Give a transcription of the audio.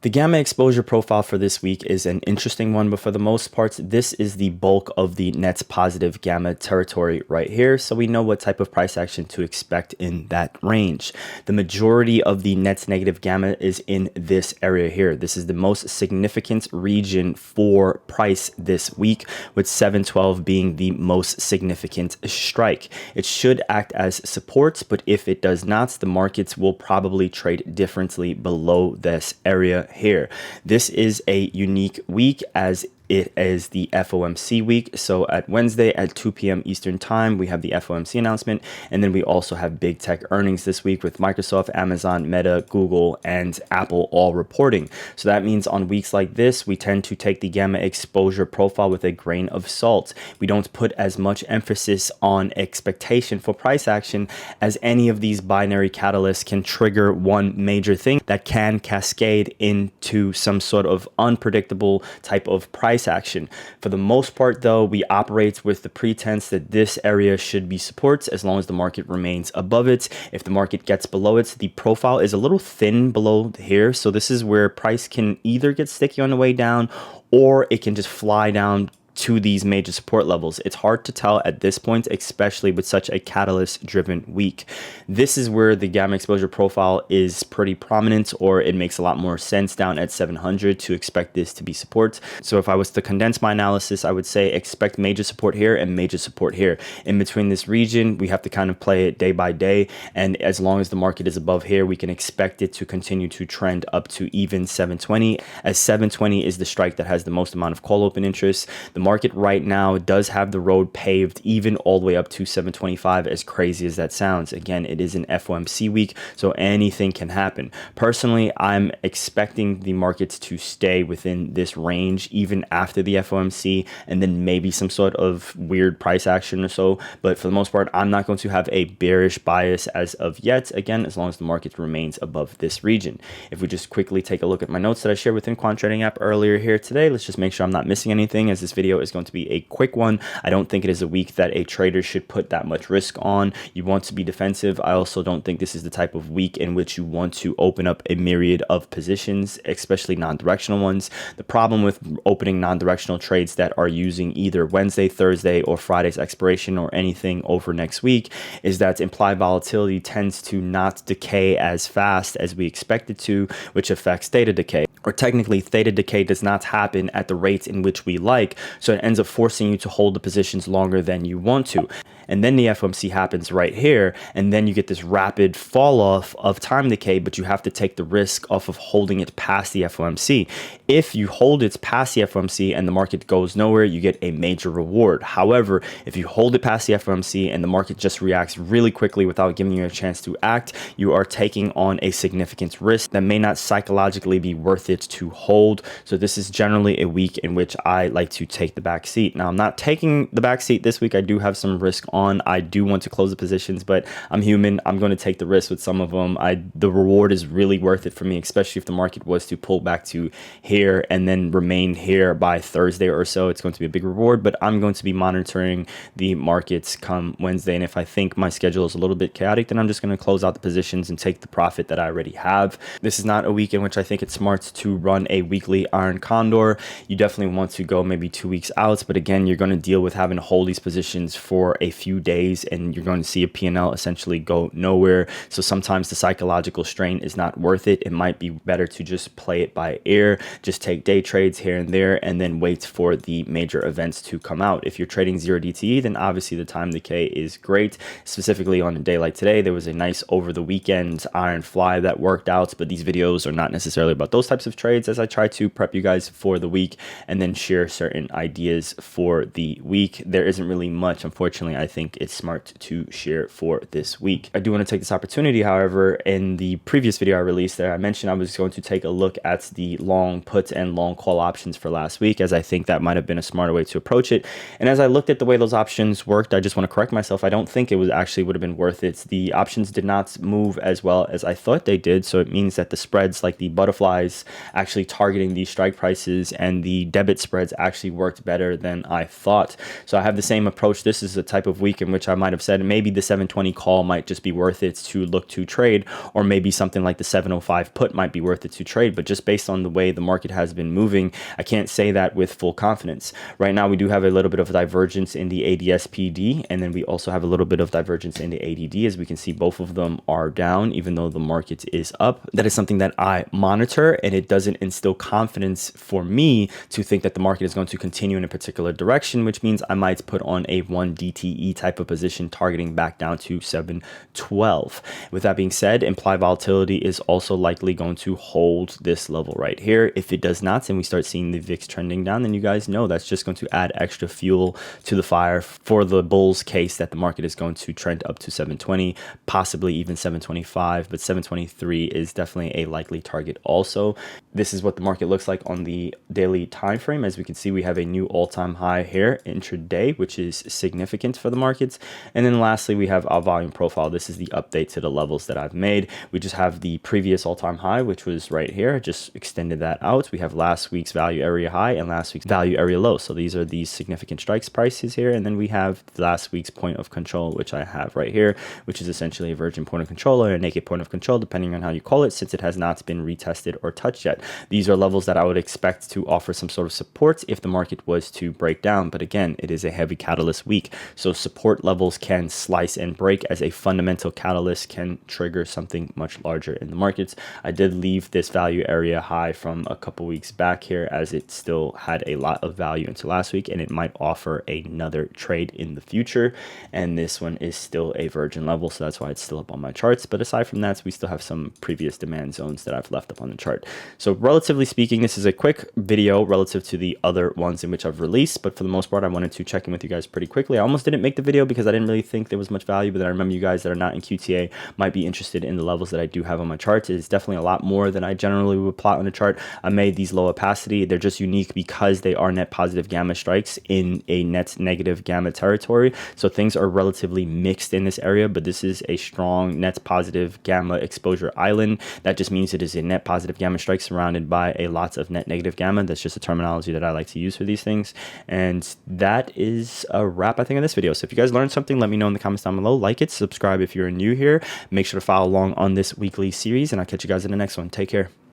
The gamma exposure profile for this week is an interesting one, but for the most part, this is the bulk of the net positive gamma territory right here. So we know what type of price action to expect in that range. The majority of the net negative gamma is in this area here. This is the most significant region for price this week, with 712 being the most significant strike. It should act as support, but if it does not, the markets will probably trade differently below this area here. This is a unique week as it is the FOMC week. So at Wednesday at 2 p.m. Eastern time, we have the FOMC announcement. And then we also have big tech earnings this week with Microsoft, Amazon, Meta, Google, and Apple all reporting. So that means on weeks like this, we tend to take the gamma exposure profile with a grain of salt. We don't put as much emphasis on expectation for price action, as any of these binary catalysts can trigger one major thing that can cascade into some sort of unpredictable type of price action. For the most part, though, we operate with the pretense that this area should be supports as long as the market remains above it. If the market gets below it, the profile is a little thin below here. So this is where price can either get sticky on the way down, or it can just fly down to these major support levels. It's hard to tell at this point, especially with such a catalyst driven week. This is where the gamma exposure profile is pretty prominent, or it makes a lot more sense down at 700 to expect this to be support. So if I was to condense my analysis, I would say expect major support here and major support here. In between this region, we have to kind of play it day by day. And as long as the market is above here, we can expect it to continue to trend up to even 720, as 720 is the strike that has the most amount of call open interest. The market right now does have the road paved even all the way up to 725, as crazy as that sounds. Again, it is an FOMC week, so anything can happen. Personally, I'm expecting the markets to stay within this range even after the FOMC, and then maybe some sort of weird price action or so. But for the most part, I'm not going to have a bearish bias as of yet, again, as long as the market remains above this region. If we just quickly take a look at my notes that I shared within Quant Trading app earlier here today, let's just make sure I'm not missing anything, as this video is going to be a quick one. I don't think it is a week that a trader should put that much risk on. You want to be defensive. I also don't think this is the type of week in which you want to open up a myriad of positions, especially non-directional ones. The problem with opening non-directional trades that are using either Wednesday, Thursday, or Friday's expiration or anything over next week is that implied volatility tends to not decay as fast as we expect it to, which affects theta decay. Or technically, theta decay does not happen at the rates in which we like, so it ends up forcing you to hold the positions longer than you want to. And then the FOMC happens right here, and then you get this rapid fall off of time decay, but you have to take the risk off of holding it past the FOMC. If you hold it past the FOMC and the market goes nowhere, you get a major reward. However, if you hold it past the FOMC and the market just reacts really quickly without giving you a chance to act, you are taking on a significant risk that may not psychologically be worth it to hold. So this is generally a week in which I like to take the back seat. Now, I'm not taking the back seat this week. I do have some risk on. I do want to close the positions, but I'm human. I'm going to take the risk with some of them. The reward is really worth it for me, especially if the market was to pull back to here and then remain here by Thursday or so. It's going to be a big reward, but I'm going to be monitoring the markets come Wednesday. And if I think my schedule is a little bit chaotic, then I'm just going to close out the positions and take the profit that I already have. This is not a week in which I think it's smart to run a weekly iron condor. You definitely want to go maybe 2 weeks out, but again, you're going to deal with having to hold these positions for a few days, and you're going to see a P&L essentially go nowhere. So sometimes the psychological strain is not worth it. It might be better to just play it by ear, just take day trades here and there, and then wait for the major events to come out. If you're trading 0 DTE, then obviously the time decay is great. Specifically on a day like today, there was a nice over the weekend iron fly that worked out, but these videos are not necessarily about those types of trades, as I try to prep you guys for the week and then share certain ideas for the week. There isn't really much, unfortunately, I think it's smart to share for this week. I do want to take this opportunity, however, in the previous video I released there, I mentioned I was going to take a look at the long put and long call options for last week, as I think that might have been a smarter way to approach it. And as I looked at the way those options worked, I just want to correct myself. I don't think it was actually would have been worth it. The options did not move as well as I thought they did. So it means that the spreads, like the butterflies actually targeting these strike prices, and the debit spreads actually worked better than I thought. So I have the same approach. This is a type of week in which I might have said maybe the 720 call might just be worth it to look to trade, or maybe something like the 705 put might be worth it to trade. But just based on the way the market has been moving, I can't say that with full confidence. Right now, we do have a little bit of divergence in the ADS-PD, and then we also have a little bit of divergence in the ADD. As we can see, both of them are down, even though the market is up. That is something that I monitor, and it doesn't instill confidence for me to think that the market is going to continue in a particular direction, which means I might put on a 1 DTE type of position targeting back down to 712. With that being said, implied volatility is also likely going to hold this level right here. If it does not, and we start seeing the VIX trending down, then you guys know that's just going to add extra fuel to the fire for the bull's case that the market is going to trend up to 720, possibly even 725, but 723 is definitely a likely target also. This is what the market looks like on the daily time frame. As we can see, we have a new all-time high here intraday, which is significant for the markets. And then lastly, we have our volume profile. This is the update to the levels that I've made. We just have the previous all-time high, which was right here. Just extended that out. We have last week's value area high and last week's value area low. So these are these significant strikes prices here. And then we have last week's point of control, which I have right here, which is essentially a virgin point of control or a naked point of control, depending on how you call it, since it has not been retested or touched yet. These are levels that I would expect to offer some sort of support if the market was to break down. But again, it is a heavy catalyst week. So support levels can slice and break, as a fundamental catalyst can trigger something much larger in the markets. I did leave this value area high from a couple weeks back here, as it still had a lot of value into last week, and it might offer another trade in the future. And this one is still a virgin level, so that's why it's still up on my charts. But aside from that, we still have some previous demand zones that I've left up on the chart. So relatively speaking, this is a quick video relative to the other ones in which I've released, but for the most part, I wanted to check in with you guys pretty quickly. I almost didn't make the video because I didn't really think there was much value, but then I remember you guys that are not in QTA might be interested in the levels that I do have on my charts. It's definitely a lot more than I generally would plot on a chart. I made these low opacity. They're just unique because they are net positive gamma strikes in a net negative gamma territory. So things are relatively mixed in this area, but this is a strong net positive gamma exposure island. That just means it is a net positive gamma strike surrounded by a lot of net negative gamma. That's just a terminology that I like to use for these things. And that is a wrap, I think, on this video. So if you guys learned something, let me know in the comments down below. Like it, subscribe if you're new here. Make sure to follow along on this weekly series, and I'll catch you guys in the next one. Take care.